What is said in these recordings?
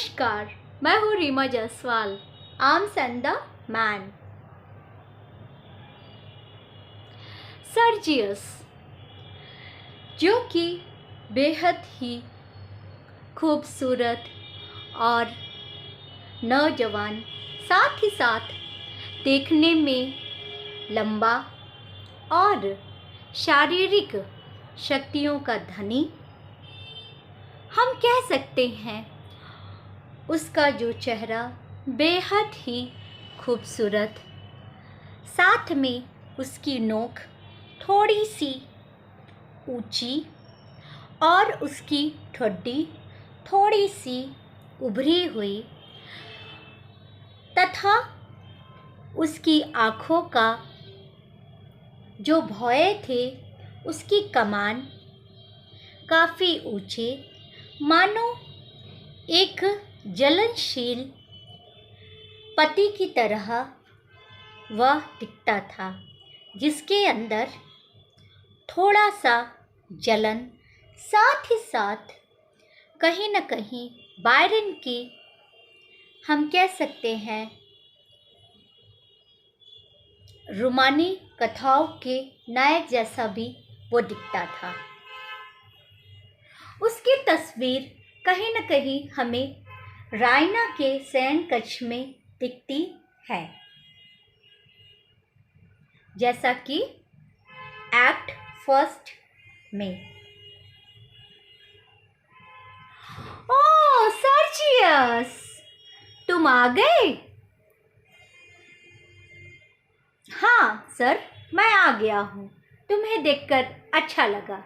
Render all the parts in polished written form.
नमस्कार, मैं हूँ Reema Jaiswal. Arms and the man. Sergius, जो कि बेहद ही खूबसूरत और नौजवान, साथ ही साथ देखने में लंबा और शारीरिक शक्तियों का धनी, हम कह सकते हैं उसका जो चेहरा बेहद ही खूबसूरत, साथ में उसकी नोक थोड़ी सी ऊंची और उसकी ठुड्डी थोड़ी सी उभरी हुई, तथा उसकी आँखों का जो भौए थे उसकी कमान काफ़ी ऊंचे, मानो एक जलनशील पति की तरह वह दिखता था, जिसके अंदर थोड़ा सा जलन, साथ ही साथ कहीं न कहीं बायरन की, हम कह सकते हैं, रोमानी कथाओं के नायक जैसा भी वो दिखता था। उसकी तस्वीर कहीं न कहीं हमें रायना के शयन कक्ष में दिखती है, जैसा कि एक्ट फर्स्ट में। ओह सर्जियस, तुम आ गए? हाँ सर, मैं आ गया हूँ। तुम्हें देखकर अच्छा लगा।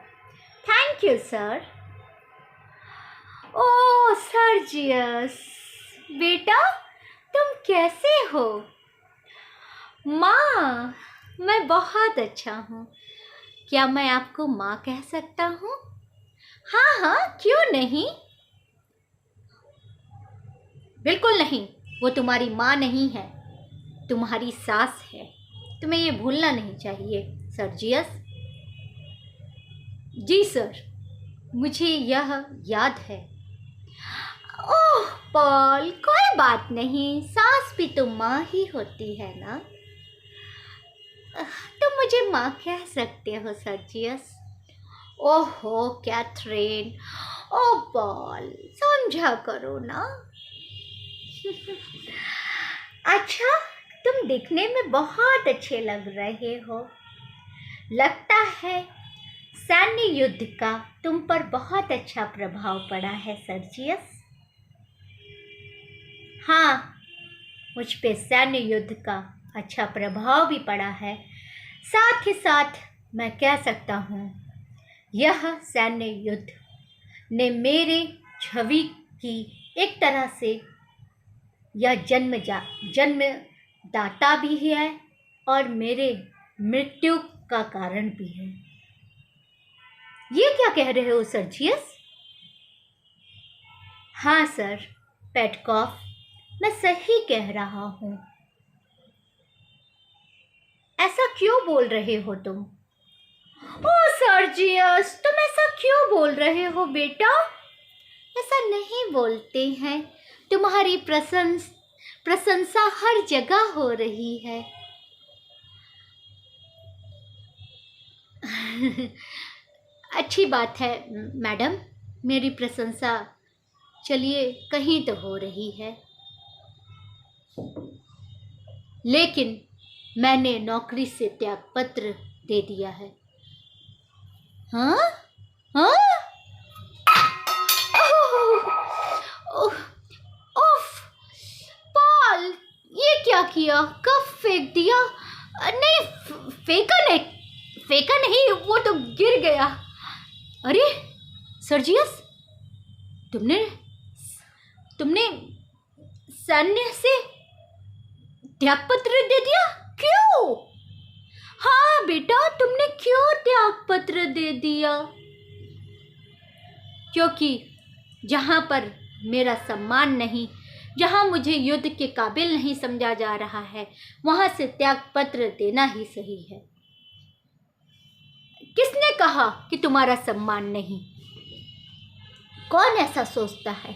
Thank you sir. Oh Sergius बेटा, तुम कैसे हो? माँ, मैं बहुत अच्छा हूँ। क्या मैं आपको माँ कह सकता हूँ? हाँ हाँ, क्यों नहीं। बिल्कुल नहीं, वो तुम्हारी माँ नहीं है, तुम्हारी सास है। तुम्हें ये भूलना नहीं चाहिए सर्जियस। जी सर, मुझे यह याद है। ओह पॉल, कोई बात नहीं, सास भी तो माँ ही होती है ना। तुम मुझे माँ कह सकते हो सर्जियस। ओहो कैथरीन, ओह पॉल, समझा करो ना। अच्छा, तुम दिखने में बहुत अच्छे लग रहे हो। लगता है सैन्य युद्ध का तुम पर बहुत अच्छा प्रभाव पड़ा है सर्जियस। हाँ, मुझ पे सैन्य युद्ध का अच्छा प्रभाव भी पड़ा है। साथ ही साथ मैं कह सकता हूँ, यह सैन्य युद्ध ने मेरे छवि की एक तरह से यह जन्मदाता भी है और मेरे मृत्यु का कारण भी है। ये क्या कह रहे हो सर्जियस? हाँ सर पेटकॉफ, मैं सही कह रहा हूँ। ऐसा क्यों बोल रहे हो तुम? ओह सर्जियस, तुम ऐसा क्यों बोल रहे हो बेटा? ऐसा नहीं बोलते हैं, तुम्हारी प्रशंसा हर जगह हो रही है। अच्छी बात है मैडम, मेरी प्रशंसा चलिए कहीं तो हो रही है, लेकिन मैंने नौकरी से त्यागपत्र दे दिया है। हाँ हाँ, ओफ पॉल, ये क्या किया? कब फेंक दिया? नहीं, फेंका नहीं, वो तो गिर गया। अरे सर्जियस, तुमने सैन्य से त्यागपत्र दे दिया? क्यों? हाँ बेटा, तुमने क्यों त्यागपत्र दे दिया? क्योंकि जहाँ पर मेरा सम्मान नहीं, जहाँ मुझे युद्ध के काबिल नहीं समझा जा रहा है, वहाँ से त्यागपत्र देना ही सही है। किसने कहा कि तुम्हारा सम्मान नहीं? कौन ऐसा सोचता है?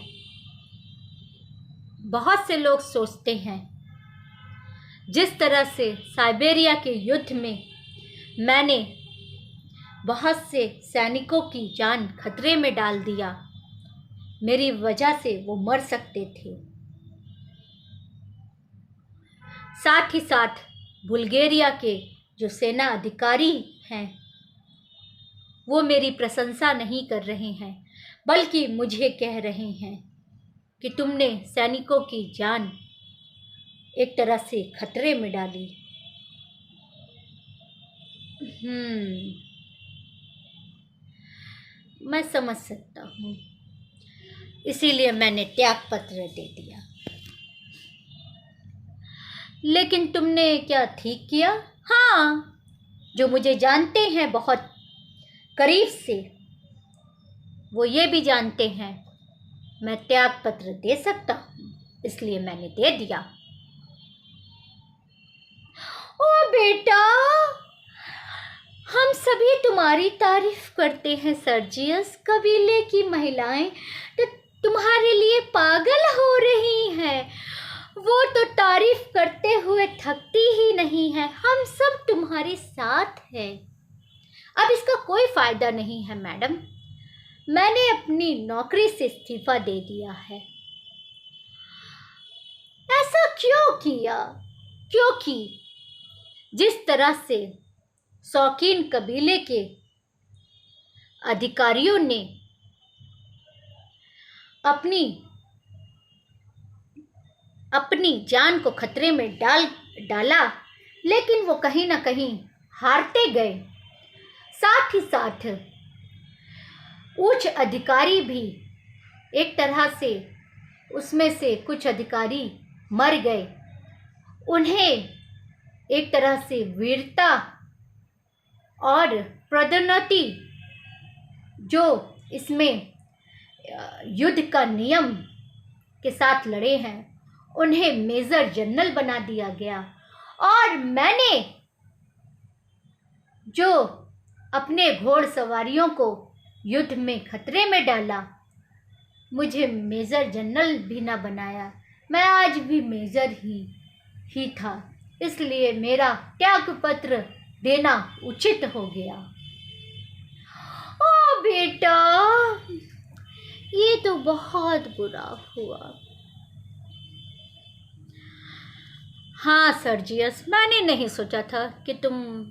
बहुत से लोग सोचते हैं जिस तरह से साइबेरिया के युद्ध में मैंने बहुत से सैनिकों की जान खतरे में डाल दिया, मेरी वजह से वो मर सकते थे। साथ ही साथ बुल्गारिया के जो सेना अधिकारी हैं वो मेरी प्रशंसा नहीं कर रहे हैं, बल्कि मुझे कह रहे हैं कि तुमने सैनिकों की जान एक तरह से खतरे में डाली। मैं समझ सकता हूँ, इसीलिए मैंने त्याग पत्र दे दिया। लेकिन तुमने क्या ठीक किया? हाँ, जो मुझे जानते हैं बहुत करीब से, वो ये भी जानते हैं मैं त्याग पत्र दे सकता हूँ, इसलिए मैंने दे दिया। ओ बेटा, हम सभी तुम्हारी तारीफ करते हैं सर्जियस। कबीले की महिलाएं तो तुम्हारे लिए पागल हो रही हैं। वो तो तारीफ करते हुए थकती ही नहीं है। हम सब तुम्हारे साथ हैं। अब इसका कोई फायदा नहीं है मैडम, मैंने अपनी नौकरी से इस्तीफा दे दिया है। ऐसा क्यों किया? क्योंकि जिस तरह से शौकीन कबीले के अधिकारियों ने अपनी जान को खतरे में डाला, लेकिन वो कहीं ना कहीं हारते गए। साथ ही साथ उच्च अधिकारी भी एक तरह से, उसमें से कुछ अधिकारी मर गए। उन्हें एक तरह से वीरता और पदोन्नति जो इसमें युद्ध का नियम के साथ लड़े हैं, उन्हें मेजर जनरल बना दिया गया। और मैंने जो अपने घोड़सवारियों को युद्ध में खतरे में डाला, मुझे मेजर जनरल भी ना बनाया। मैं आज भी मेजर ही था, इसलिए मेरा त्याग पत्र देना उचित हो गया। ओ बेटा, ये तो बहुत बुरा हुआ। हाँ सर्जियस, मैंने नहीं सोचा था कि तुम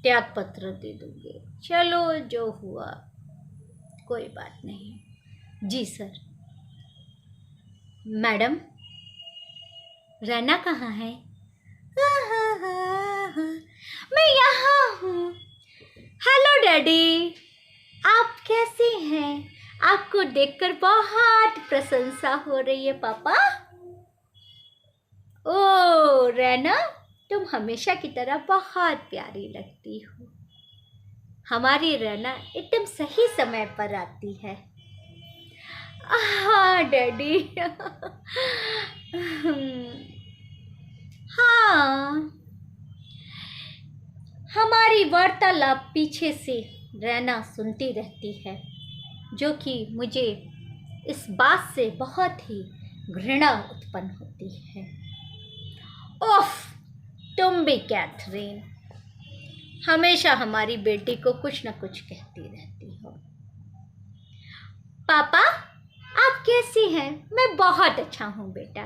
त्याग पत्र दे दोगे। चलो जो हुआ, कोई बात नहीं। जी सर। मैडम, रैना कहाँ है? मैं यहाँ हूँ। हेलो डैडी, आप कैसे हैं? आपको देखकर बहुत प्रशंसा हो रही है पापा। ओ रैना, तुम हमेशा की तरह बहुत प्यारी लगती हो। हमारी रैना एकदम सही समय पर आती है। हाँ डैडी। हाँ, हमारी वार्तालाप पीछे से रैना सुनती रहती है, जो कि मुझे इस बात से बहुत ही घृणा उत्पन्न होती है। ओफ, तुम भी कैथरीन, हमेशा हमारी बेटी को कुछ न कुछ कहती रहती हो। पापा, आप कैसी हैं? मैं बहुत अच्छा हूँ बेटा।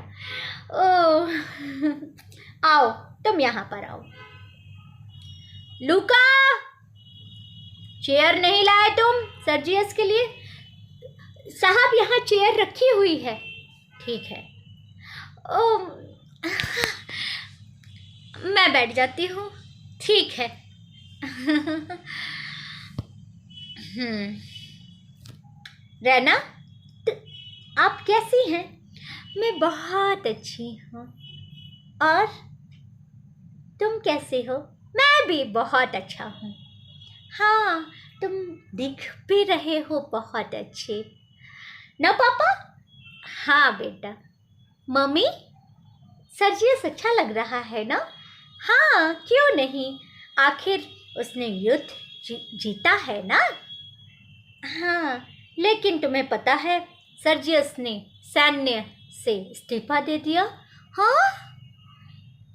ओह, आओ, तुम यहाँ पर आओ। लूका, चेयर नहीं लाए तुम सर्जियस के लिए? साहब, यहाँ चेयर रखी हुई है। ठीक है। मैं बैठ जाती हूँ। ठीक है। रैना, आप कैसी हैं? मैं बहुत अच्छी हूँ। और तुम कैसे हो? मैं भी बहुत अच्छा हूँ। हाँ, तुम दिख भी रहे हो बहुत अच्छे ना पापा? हाँ बेटा। मम्मी, सर्जियस अच्छा लग रहा है ना? हाँ, क्यों नहीं, आखिर उसने युद्ध जीता है ना। हाँ, लेकिन तुम्हें पता है सर्जियस ने सैन्य से इस्तीफा दे दिया। हाँ,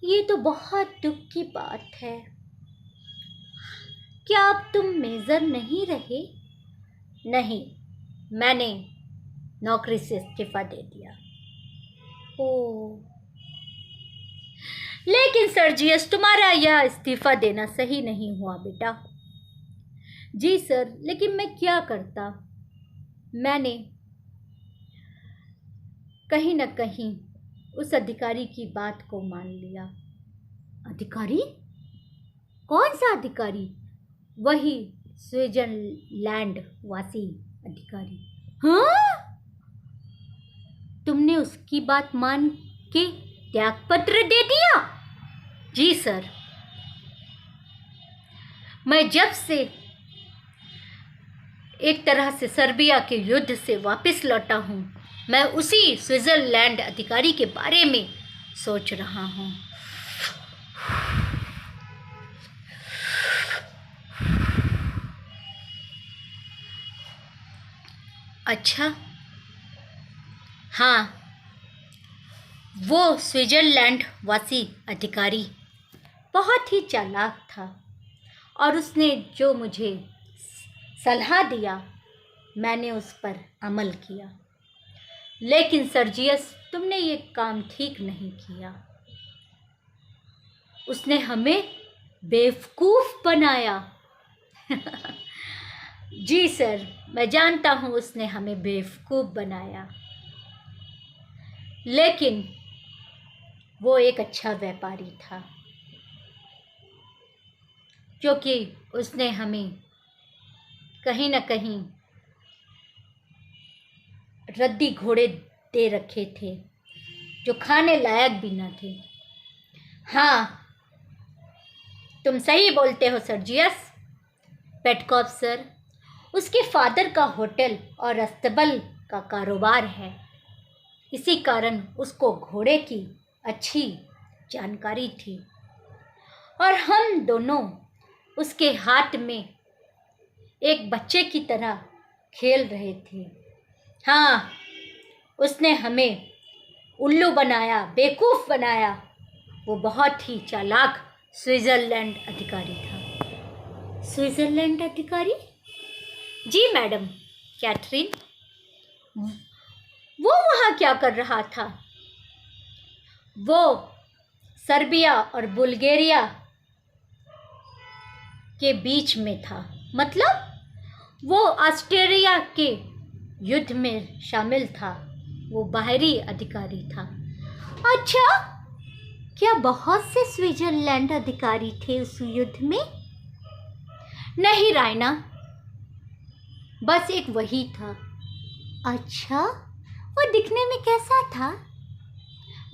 ये तो बहुत दुख की बात है। क्या अब तुम मेजर नहीं रहे? नहीं, मैंने नौकरी से इस्तीफा दे दिया। ओ, लेकिन सर्जियस, तुम्हारा यह इस्तीफा देना सही नहीं हुआ बेटा। जी सर, लेकिन मैं क्या करता? मैंने कहीं न कहीं उस अधिकारी की बात को मान लिया। अधिकारी? कौन सा अधिकारी? वही स्विट्जरलैंड वासी अधिकारी। हाँ, तुमने उसकी बात मान के त्यागपत्र दे दिया? जी सर, मैं जब से एक तरह से सर्बिया के युद्ध से वापस लौटा हूँ, मैं उसी स्विट्जरलैंड अधिकारी के बारे में सोच रहा हूँ। अच्छा, हाँ, वो स्विट्जरलैंड वासी अधिकारी बहुत ही चालाक था और उसने जो मुझे सलाह दिया मैंने उस पर अमल किया। लेकिन सर्जियस, तुमने ये काम ठीक नहीं किया। उसने हमें बेवकूफ़ बनाया। जी सर, मैं जानता हूँ उसने हमें बेवकूफ़ बनाया, लेकिन वो एक अच्छा व्यापारी था, क्योंकि उसने हमें कहीं न कहीं रद्दी घोड़े दे रखे थे जो खाने लायक भी न थे। हाँ, तुम सही बोलते हो सर्जियस। पेटकॉफ सर, उसके फादर का होटल और अस्तबल का कारोबार है, इसी कारण उसको घोड़े की अच्छी जानकारी थी और हम दोनों उसके हाथ में एक बच्चे की तरह खेल रहे थे। हाँ, उसने हमें उल्लू बनाया, बेवकूफ़ बनाया। वो बहुत ही चालाक स्विट्जरलैंड अधिकारी था। स्विट्जरलैंड अधिकारी? जी मैडम कैथरीन। वो वहाँ क्या कर रहा था? वो सर्बिया और बुल्गारिया के बीच में था। मतलब वो ऑस्ट्रिया के युद्ध में शामिल था। वो बाहरी अधिकारी था। अच्छा, क्या बहुत से स्विट्जरलैंड अधिकारी थे उस युद्ध में? नहीं रायना, बस एक वही था। अच्छा, वो दिखने में कैसा था?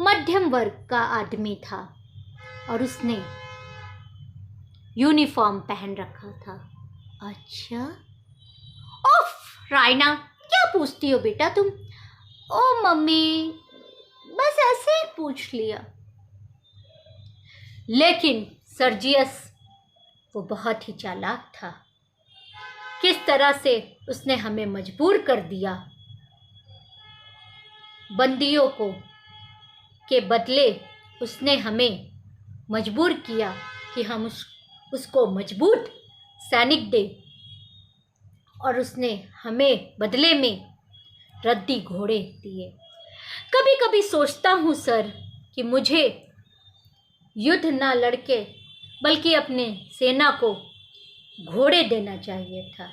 मध्यम वर्ग का आदमी था और उसने यूनिफॉर्म पहन रखा था। अच्छा। ओफ रायना, क्या पूछती हो बेटा तुम? ओ मम्मी, बस ऐसे ही पूछ लिया। लेकिन सर्जियस वो बहुत ही चालाक था। किस तरह से उसने हमें मजबूर कर दिया। बंदियों को के बदले उसने हमें मजबूर किया कि हम उसको मजबूत सैनिक दे, और उसने हमें बदले में रद्दी घोड़े दिए। कभी कभी सोचता हूँ सर कि मुझे युद्ध ना लड़के बल्कि अपने सेना को घोड़े देना चाहिए था।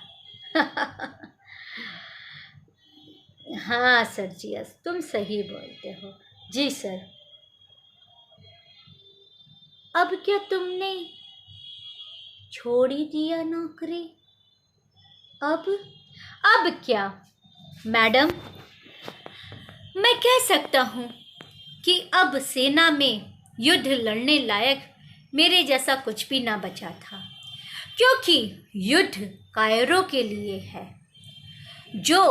हाँ सर्जियस, तुम सही बोलते हो। जी सर। अब क्या तुमने छोड़ ही दिया नौकरी? अब क्या मैडम, मैं कह सकता हूँ कि अब सेना में युद्ध लड़ने लायक मेरे जैसा कुछ भी ना बचा था, क्योंकि युद्ध कायरों के लिए है, जो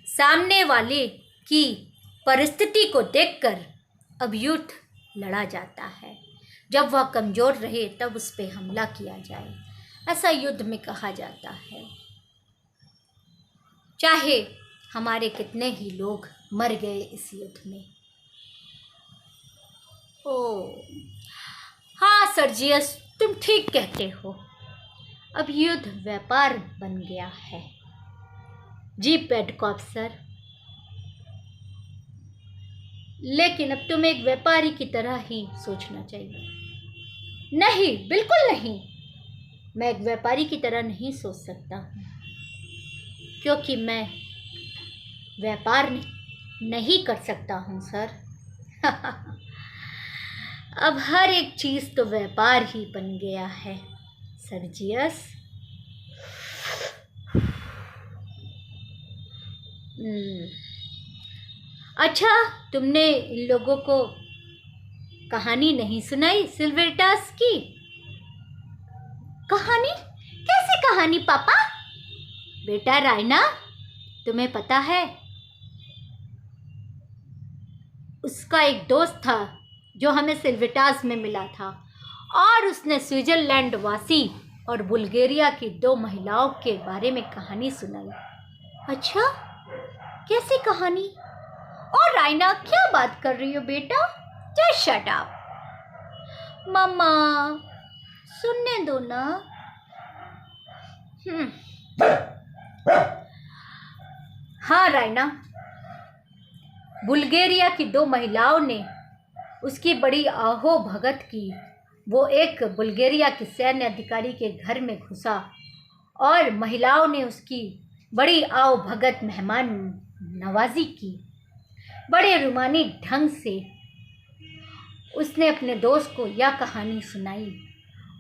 सामने वाले की परिस्थिति को देखकर अब युद्ध लड़ा जाता है। जब वह कमज़ोर रहे तब उस पर हमला किया जाए, ऐसा युद्ध में कहा जाता है। चाहे हमारे कितने ही लोग मर गए इस युद्ध में। ओ हाँ सर्जियस, तुम ठीक कहते हो। अब युद्ध व्यापार बन गया है। जी पेडकॉप सर, लेकिन अब तुम्हें एक व्यापारी की तरह ही सोचना चाहिए। नहीं, बिल्कुल नहीं। मैं एक व्यापारी की तरह नहीं सोच सकता हूँ, क्योंकि मैं व्यापार नहीं कर सकता हूँ सर। अब हर एक चीज तो व्यापार ही बन गया है सर्जियस। अच्छा, तुमने इन लोगों को कहानी नहीं सुनाई सिल्वेटास की? कहानी? कैसी कहानी पापा? बेटा रायना, तुम्हें पता है उसका एक दोस्त था जो हमें सिल्वेटास में मिला था, और उसने स्विट्जरलैंड वासी और बुल्गारिया की 2 महिलाओं के बारे में कहानी सुनाई। अच्छा, कैसी कहानी? और रायना, क्या बात कर रही हो बेटा? Just shut up. मम्मा, सुनने दो ना। हाँ रायना, बुल्गारिया की 2 महिलाओं ने उसकी बड़ी आहो भगत की। वो एक बुल्गारिया के सैन्य अधिकारी के घर में घुसा और महिलाओं ने उसकी बड़ी आओ भगत मेहमान नवाजी की। बड़े रूमानी ढंग से उसने अपने दोस्त को यह कहानी सुनाई।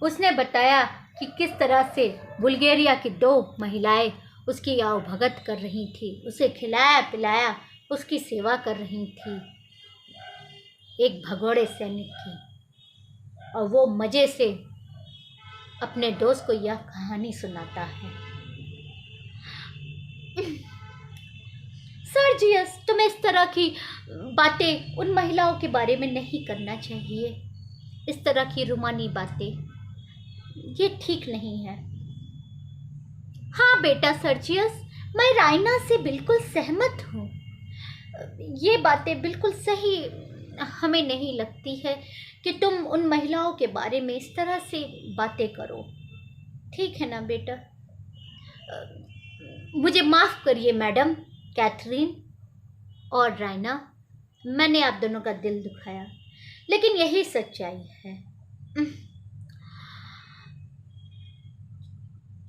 उसने बताया कि किस तरह से बुल्गारिया की 2 महिलाएं उसकी आओ भगत कर रही थी, उसे खिलाया पिलाया उसकी सेवा कर रही थी। एक भगोड़े सैनिक की, और वो मज़े से अपने दोस्त को यह कहानी सुनाता है। सर्जियस, तुम्हें इस तरह की बातें उन महिलाओं के बारे में नहीं करना चाहिए। इस तरह की रूमानी बातें ये ठीक नहीं है। हाँ बेटा सर्जियस, मैं रायना से बिल्कुल सहमत हूँ। ये बातें बिल्कुल सही हमें नहीं लगती है कि तुम उन महिलाओं के बारे में इस तरह से बातें करो। ठीक है ना बेटा? मुझे माफ़ करिए मैडम कैथरीन और रायना, मैंने आप दोनों का दिल दुखाया, लेकिन यही सच्चाई है।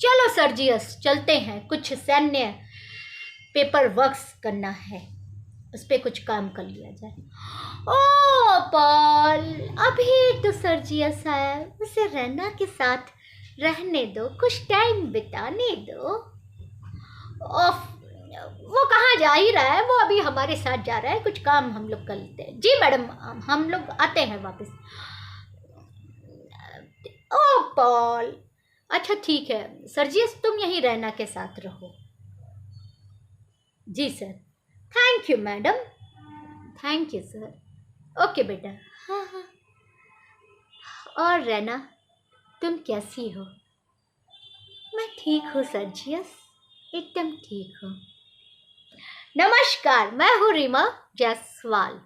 चलो सर्जियस, चलते हैं, कुछ सैन्य पेपर वर्क्स करना है, उस पर कुछ काम कर लिया जाए। ओ पॉल, अभी तो सर्जियस आया, उसे रैना के साथ रहने दो, कुछ टाइम बिताने दो। वो कहाँ जा ही रहा है? वो अभी हमारे साथ जा रहा है, कुछ काम हम लोग कर लेते हैं। जी मैडम, हम लोग आते हैं वापस। ओ पॉल, अच्छा ठीक है सर्जियस, तुम यहीं रहना के साथ रहो। जी sir. Thank you madam. Thank you sir. Okay बेटा। हाँ हाँ। और रैना, तुम कैसी हो? मैं ठीक हूँ सर्जियस, एकदम ठीक हूँ। नमस्कार, मैं हूँ रीमा जायसवाल।